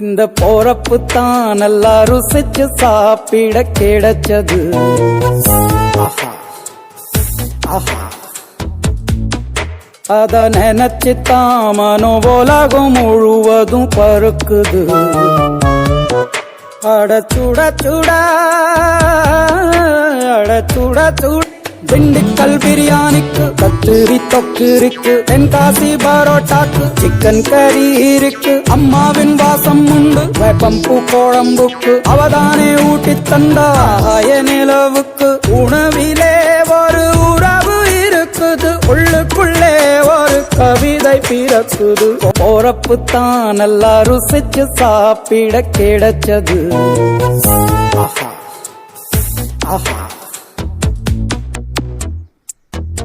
இந்த போறப்பு தான் நல்லா ருசிச்சு சாப்பிட கிடைச்சது. அத நினைச்சுத்தான் மனோ உலகம் முழுவதும் பருக்குது. அட சுட சுட அட சுட சுட திண்டுக்கல் பிரியாணிக்கு கத்திரி தொக்கு இருக்கு, தென்காசி பரோட்டாக்கு சிக்கன் கறி இருக்கு, அம்மாவின் வாசம் உண்டு வேப்பம்பூ குழம்புக்கு, அவதானே ஊட்டி தந்தாய நிலவுக்கு. உணவிலே ஒரு உறவு இருக்குது, உள்ளுக்குள்ளே ஒரு கவிதை பிறக்குது. போறப்பு தான் நல்லா ருசிச்சு சாப்பிட கிடைச்சது. ஆஹா ஆஹா.